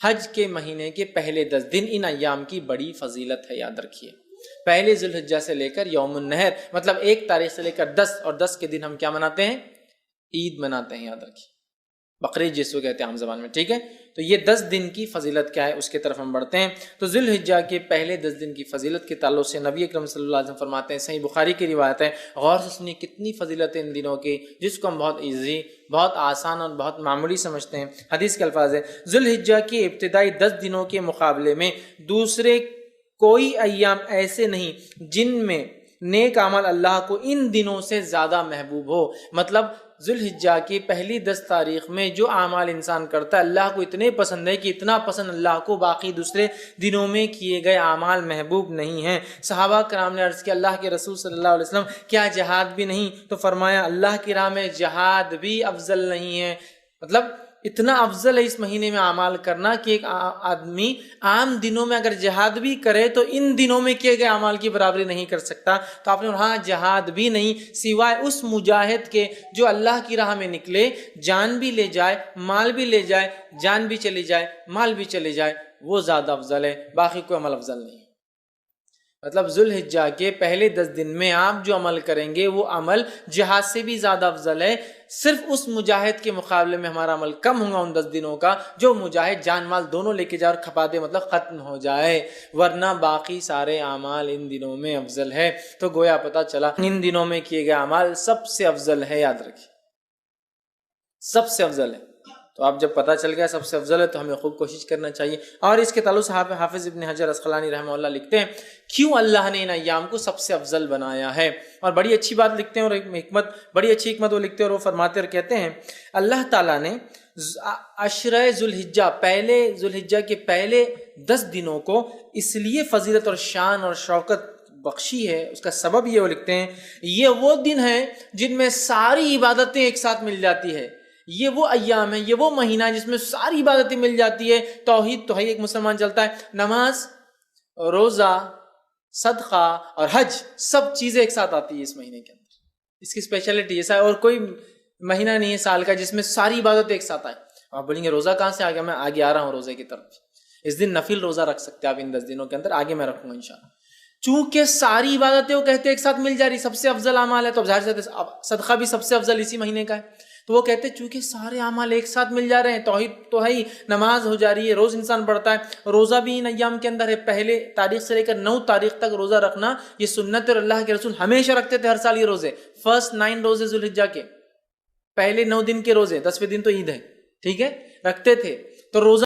حج کے مہینے کے پہلے 10 دن ان ایام کی بڑی فضیلت ہے، یاد رکھیے۔ پہلے ذی الحجہ سے لے کر یوم النحر، مطلب 1 تاریخ سے لے کر 10، اور 10 کے دن ہم کیا مناتے ہیں؟ عید مناتے ہیں، یاد رکھیے، بقرعید جس کو کہتے ہیں عام زبان میں، ٹھیک ہے؟ تو یہ 10 دن کی فضیلت کیا ہے اس کی طرف ہم بڑھتے ہیں۔ تو ذی الحجہ کے پہلے 10 دن کی فضیلت کے تعلق سے نبی اکرم صلی اللہ علیہ وسلم فرماتے ہیں، صحیح بخاری کی روایت ہے، غور سے سنیے کتنی فضیلت ہے ان دنوں کی، جس کو ہم بہت ایزی، بہت آسان اور بہت معمولی سمجھتے ہیں۔ حدیث کے الفاظ ہے، ذی الحجہ کے ابتدائی 10 دنوں کے مقابلے میں دوسرے کوئی ایام ایسے نہیں جن میں نیک عمل اللہ کو ان دنوں سے زیادہ محبوب ہو۔ مطلب ذی الحجہ کی پہلی 10 تاریخ میں جو اعمال انسان کرتا ہے اللہ کو اتنے پسند ہے کہ اتنا پسند اللہ کو باقی دوسرے دنوں میں کیے گئے اعمال محبوب نہیں ہیں۔ صحابہ کرام نے عرض کیا، اللہ کے رسول صلی اللہ علیہ وسلم کیا جہاد بھی نہیں؟ تو فرمایا اللہ کی راہ میں جہاد بھی افضل نہیں ہے۔ مطلب اتنا افضل ہے اس مہینے میں اعمال کرنا کہ ایک آدمی عام دنوں میں اگر جہاد بھی کرے تو ان دنوں میں کیے گئے اعمال کی برابری نہیں کر سکتا۔ تو آپ نے ہاں جہاد بھی نہیں سوائے اس مجاہد کے جو اللہ کی راہ میں نکلے، جان بھی لے جائے، مال بھی لے جائے، جان بھی چلی جائے، مال بھی چلی جائے، وہ زیادہ افضل ہے، باقی کوئی عمل افضل نہیں ہے۔ مطلب ذی الحجہ کے پہلے 10 دن میں آپ جو عمل کریں گے وہ عمل جہاد سے بھی زیادہ افضل ہے۔ صرف اس مجاہد کے مقابلے میں ہمارا عمل کم ہوگا ان 10 دنوں کا جو مجاہد جان مال دونوں لے کے جائے اور کھپا دے، مطلب ختم ہو جائے، ورنہ باقی سارے اعمال ان دنوں میں افضل ہے۔ تو گویا پتہ چلا ان دنوں میں کیے گئے اعمال سب سے افضل ہے، یاد رکھیے سب سے افضل ہے۔ تو آپ جب پتہ چل گیا سب سے افضل ہے تو ہمیں خوب کوشش کرنا چاہیے۔ اور اس کے تعلق سے حافظ ابن حجر اسقلانی رحمہ اللہ لکھتے ہیں کیوں اللہ نے ان ایام کو سب سے افضل بنایا ہے، اور بڑی اچھی بات لکھتے ہیں، اور بڑی اچھی حکمت وہ لکھتے ہیں، اور وہ فرماتے اور کہتے ہیں اللہ تعالیٰ نے عشرہ ذی الحجہ، پہلے ذی الحجہ کے پہلے 10 دنوں کو اس لیے فضیلت اور شان اور شوکت بخشی ہے، اس کا سبب یہ وہ لکھتے ہیں یہ وہ دن ہیں جن میں ساری عبادتیں ایک ساتھ مل جاتی ہے، یہ وہ ایام ہے، یہ وہ مہینہ ہے جس میں ساری عبادتیں مل جاتی ہے۔ توحید تو ہے ایک مسلمان چلتا ہے، نماز، روزہ، صدقہ اور حج، سب چیزیں ایک ساتھ آتی ہے اس مہینے کے اندر۔ اس کی اسپیشلٹی ایسا ہے، اور کوئی مہینہ نہیں ہے سال کا جس میں ساری عبادتیں ایک ساتھ آئیں۔ آپ بولیں گے روزہ کہاں سے آ گیا؟ میں آگے آ رہا ہوں روزے کی طرف۔ اس دن نفل روزہ رکھ سکتے ہیں آپ ان 10 دنوں کے اندر، آگے میں رکھوں گا انشاءاللہ۔ چونکہ ساری عبادتیں وہ کہتے ہیں ایک ساتھ مل جا رہی، سب سے افضل اعمال ہے، تو ظاہر سے صدقہ بھی سب سے افضل اسی مہینے کا ہے۔ تو وہ کہتے ہیں چونکہ سارے اعمال ایک ساتھ مل جا رہے ہیں، توحید تو ہے ہی، نماز ہو جا رہی ہے، روز انسان پڑھتا ہے، روزہ بھی ان ایام کے اندر ہے، پہلے تاریخ سے لے کر 9 تاریخ تک روزہ رکھنا یہ سنت، اور اللہ کے رسول ہمیشہ رکھتے تھے ہر سال یہ روزے، فرسٹ 9 روزے ذی الحجہ کے، پہلے 9 دن کے روزے، 10ویں دن تو عید ہے، ٹھیک ہے، رکھتے تھے۔ تو روزہ